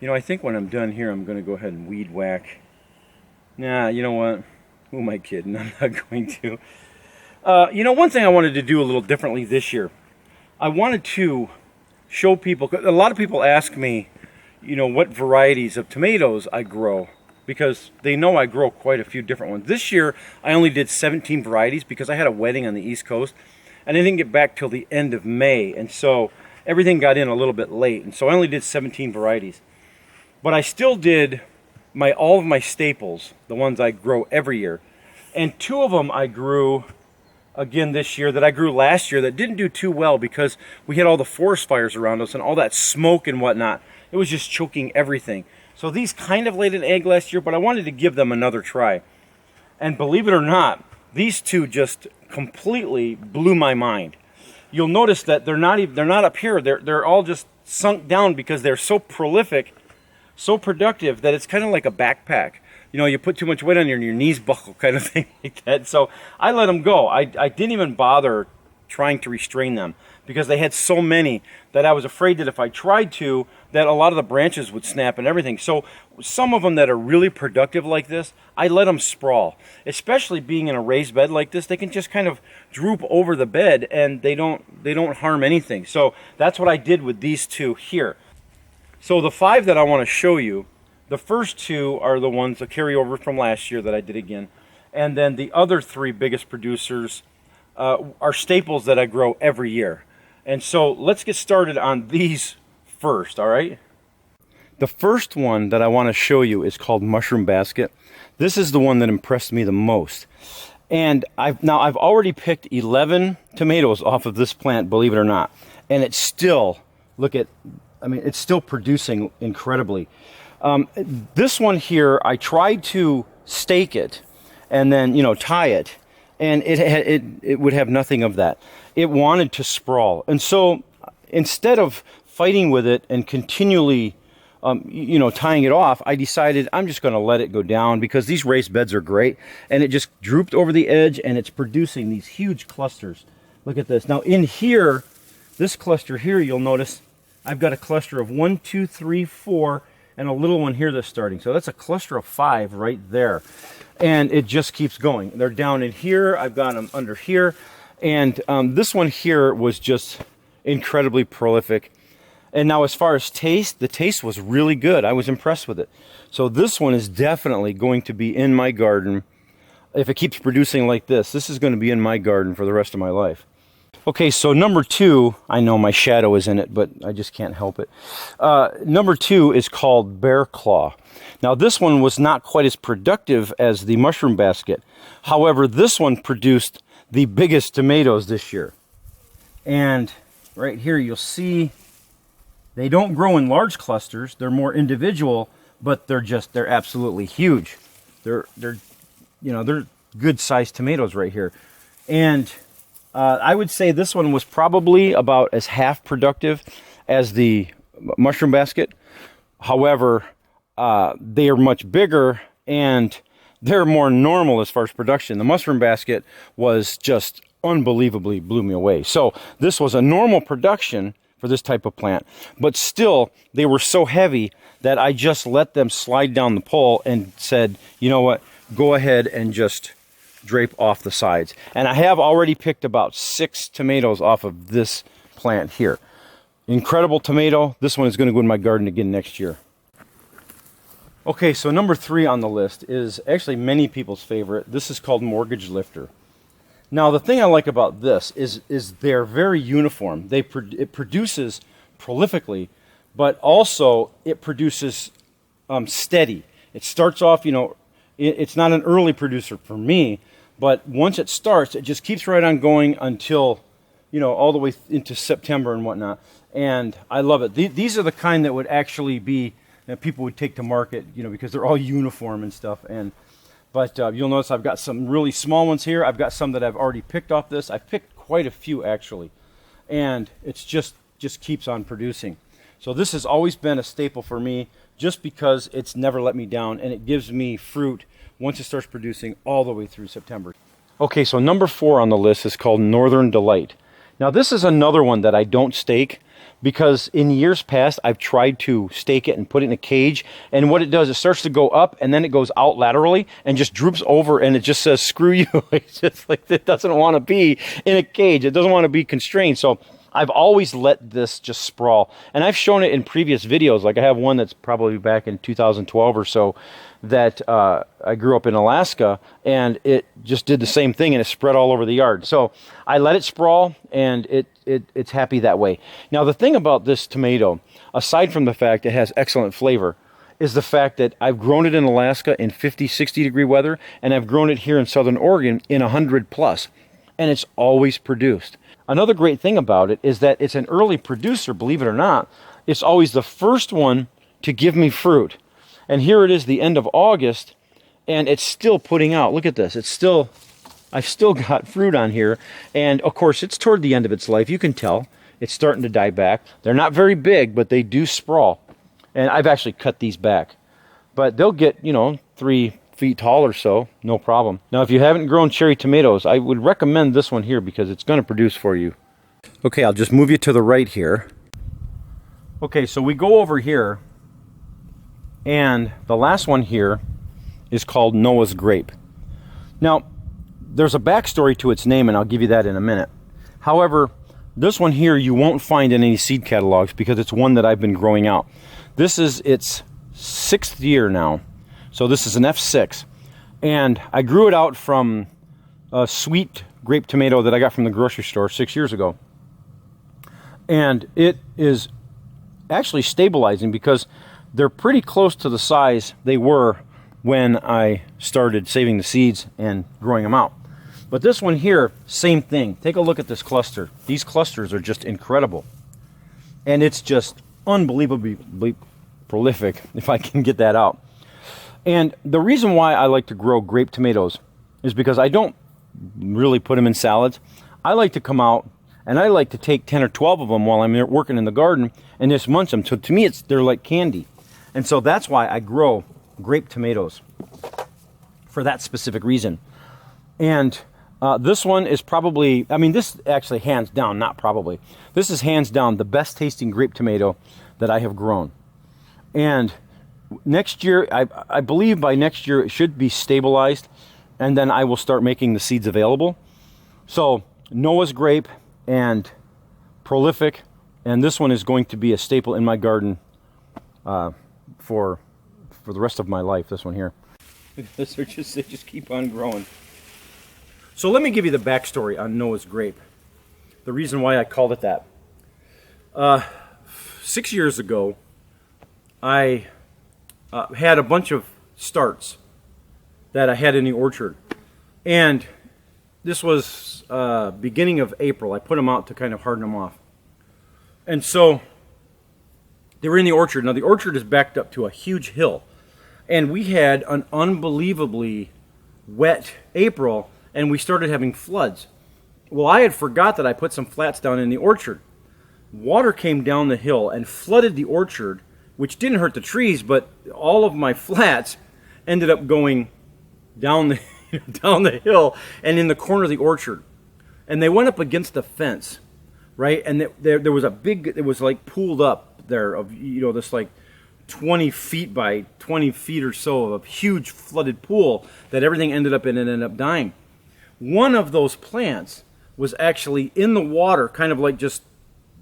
You know, I think when I'm done here, I'm going to go ahead and weed whack. Nah, you know what? Who am I kidding? I'm not going to. You know, one thing I wanted to do a little differently this year, I wanted to show people, a lot of people ask me, you know, what varieties of tomatoes I grow, because they know I grow quite a few different ones. This year, I only did 17 varieties because I had a wedding on the East Coast, and I didn't get back till the end of May, and so everything got in a little bit late, and so I only did 17 varieties. But I still did all of my staples, the ones I grow every year, and 2 of them I grew again this year that I grew last year that didn't do too well because we had all the forest fires around us and all that smoke and whatnot. It was just choking everything. So these kind of laid an egg last year, but I wanted to give them another try. And believe it or not, these 2 just completely blew my mind. You'll notice that they're not up here. They're all just sunk down because they're so prolific, so productive that it's kind of like a backpack. You know, you put too much weight on your knees buckle kind of thing like that. So I let them go. I didn't even bother trying to restrain them because they had so many that I was afraid that if I tried to, that a lot of the branches would snap and everything. So some of them that are really productive like this, I let them sprawl. Especially being in a raised bed like this, they can just kind of droop over the bed and they don't harm anything. So that's what I did with these 2 here. So the 5 that I want to show you, the first 2 are the ones that carry over from last year that I did again. And then the other 3 biggest producers are staples that I grow every year. And so let's get started on these first, all right? The first one that I want to show you is called Mushroom Basket. This is the one that impressed me the most. And I've already picked 11 tomatoes off of this plant, believe it or not. And it's still, it's still producing incredibly. This one here, I tried to stake it and then, tie it, and it would have nothing of that. It wanted to sprawl. And so instead of fighting with it and continually, tying it off, I decided I'm just going to let it go down because these raised beds are great. And it just drooped over the edge and it's producing these huge clusters. Look at this. Now in here, this cluster here, you'll notice I've got a cluster of 1, 2, 3, 4, and a little one here that's starting. So that's a cluster of 5 right there. And it just keeps going. They're down in here. I've got them under here. And this one here was just incredibly prolific. And now as far as taste, the taste was really good. I was impressed with it. So this one is definitely going to be in my garden. If it keeps producing like this is going to be in my garden for the rest of my life. Okay, so number 2, I know my shadow is in it, but I just can't help it. Number 2 is called Bear Claw. Now this one was not quite as productive as the Mushroom Basket. However, this one produced the biggest tomatoes this year. And right here you'll see they don't grow in large clusters. They're more individual, but they're absolutely huge. They're good sized tomatoes right here. And I would say this one was probably about as half productive as the Mushroom Basket. However, they are much bigger and they're more normal as far as production. The Mushroom Basket was just unbelievably blew me away. So this was a normal production for this type of plant, but still they were so heavy that I just let them slide down the pole and said, you know what, go ahead and just drape off the sides. And I have already picked about 6 tomatoes off of this plant here. Incredible tomato. This one is going to go in my garden again next year. Okay, so number 3 on the list is actually many people's favorite. This is called Mortgage Lifter. Now the thing I like about this is they're very uniform. It produces prolifically, but also it produces steady. It starts off, it's not an early producer for me, but once it starts, it just keeps right on going until, all the way into September and whatnot. And I love it. These are the kind that would actually be, that people would take to market, because they're all uniform and stuff. But you'll notice I've got some really small ones here. I've got some that I've already picked off this. I've picked quite a few actually. And it's just keeps on producing. So this has always been a staple for me just because it's never let me down and it gives me fruit once it starts producing all the way through September. Okay, so number 4 on the list is called Northern Delight. Now this is another one that I don't stake, because in years past I've tried to stake it and put it in a cage, and what it does, it starts to go up and then it goes out laterally and just droops over, and it just says screw you. It's just like it doesn't want to be in a cage. It doesn't want to be constrained. So I've always let this just sprawl, and I've shown it in previous videos. Like I have one that's probably back in 2012 or so that I grew up in Alaska, and it just did the same thing, and it spread all over the yard. So I let it sprawl, and it's happy that way. Now the thing about this tomato, aside from the fact it has excellent flavor, is the fact that I've grown it in Alaska in 50, 60 degree weather, and I've grown it here in Southern Oregon in 100 plus, and it's always produced. Another great thing about it is that it's an early producer, believe it or not. It's always the first one to give me fruit. And here it is the end of August, and it's still putting out. Look at this. I've still got fruit on here. And of course, it's toward the end of its life. You can tell it's starting to die back. They're not very big, but they do sprawl. And I've actually cut these back. But they'll get, 3 feet tall or so, no problem. Now, if you haven't grown cherry tomatoes, I would recommend this one here because it's going to produce for you. Okay, I'll just move you to the right here. Okay, so we go over here, and the last one here is called Noah's Grape. Now, there's a backstory to its name, and I'll give you that in a minute. However, this one here you won't find in any seed catalogs because it's one that I've been growing out. This is its 6th year now. So this is an F6, and I grew it out from a sweet grape tomato that I got from the grocery store 6 years ago. And it is actually stabilizing because they're pretty close to the size they were when I started saving the seeds and growing them out. But this one here, same thing. Take a look at this cluster. These clusters are just incredible. And it's just unbelievably prolific, if I can get that out. And the reason why I like to grow grape tomatoes is because I don't really put them in salads. I like to come out and I like to take 10 or 12 of them while I'm there working in the garden and just munch them. So to me, they're like candy. And so that's why I grow grape tomatoes, for that specific reason. And this one is probably, this actually hands down, not probably. This is hands down the best tasting grape tomato that I have grown. And next year, I believe by next year it should be stabilized, and then I will start making the seeds available. So Noah's Grape and prolific, and this one is going to be a staple in my garden for the rest of my life. This one here. They just keep on growing. So let me give you the backstory on Noah's Grape. The reason why I called it that. 6 years ago, I had a bunch of starts that I had in the orchard, and this was beginning of April. I put them out to kind of harden them off, and so they were in the orchard. Now the orchard is backed up to a huge hill, and we had an unbelievably wet April, and we started having floods. Well, I had forgot that I put some flats down in the orchard. Water came down the hill and flooded the orchard, which didn't hurt the trees, but all of my flats ended up going down the hill and in the corner of the orchard. And they went up against the fence, right? And there was it was like pooled up there of, this like 20 feet by 20 feet or so of a huge flooded pool that everything ended up in and ended up dying. One of those plants was actually in the water, kind of like just,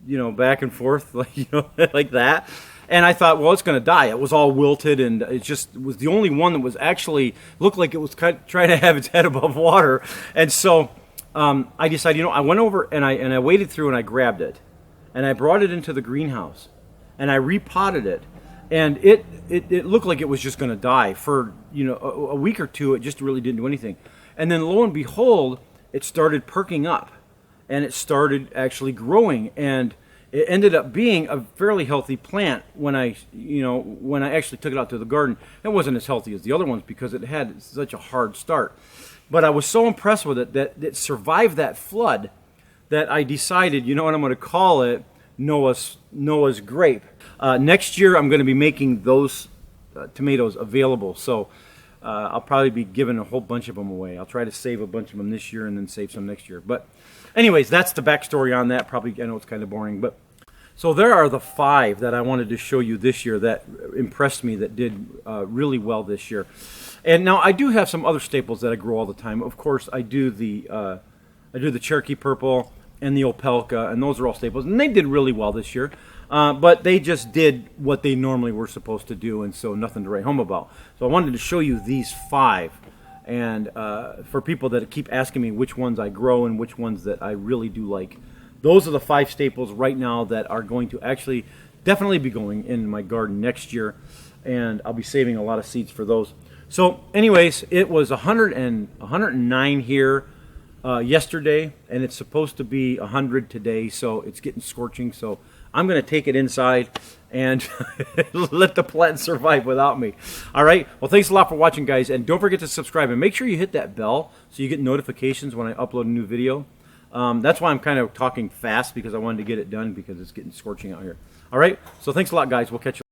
back and forth, like that. And I thought, well, it's going to die. It was all wilted, and it was the only one that was actually looked like it was trying to have its head above water. And so I decided, I went over and I waded through and I grabbed it, and I brought it into the greenhouse, and I repotted it, and it looked like it was just going to die for a week or two. It just really didn't do anything, and then lo and behold, it started perking up, and it started actually growing, and it ended up being a fairly healthy plant when I actually took it out to the garden. It wasn't as healthy as the other ones because it had such a hard start. But I was so impressed with it that it survived that flood that I decided, I'm going to call it Noah's Grape. Next year, I'm going to be making those tomatoes available. So I'll probably be giving a whole bunch of them away. I'll try to save a bunch of them this year and then save some next year. But anyways, that's the backstory on that. Probably, I know it's kind of boring, but So there are the 5 that I wanted to show you this year that impressed me, that did really well this year. And now I do have some other staples that I grow all the time. Of course, I do the Cherokee Purple and the Opelka, and those are all staples, and they did really well this year. But they just did what they normally were supposed to do, and so nothing to write home about. So I wanted to show you these 5. And for people that keep asking me which ones I grow and which ones that I really do like, those are the 5 staples right now that are going to actually definitely be going in my garden next year, and I'll be saving a lot of seeds for those. So anyways, it was 109 here yesterday, and it's supposed to be 100 today, so it's getting scorching. So I'm going to take it inside and let the plant survive without me. All right. Well, thanks a lot for watching, guys. And don't forget to subscribe. And make sure you hit that bell so you get notifications when I upload a new video. That's why I'm kind of talking fast, because I wanted to get it done because it's getting scorching out here. All right. So thanks a lot, guys. We'll catch you.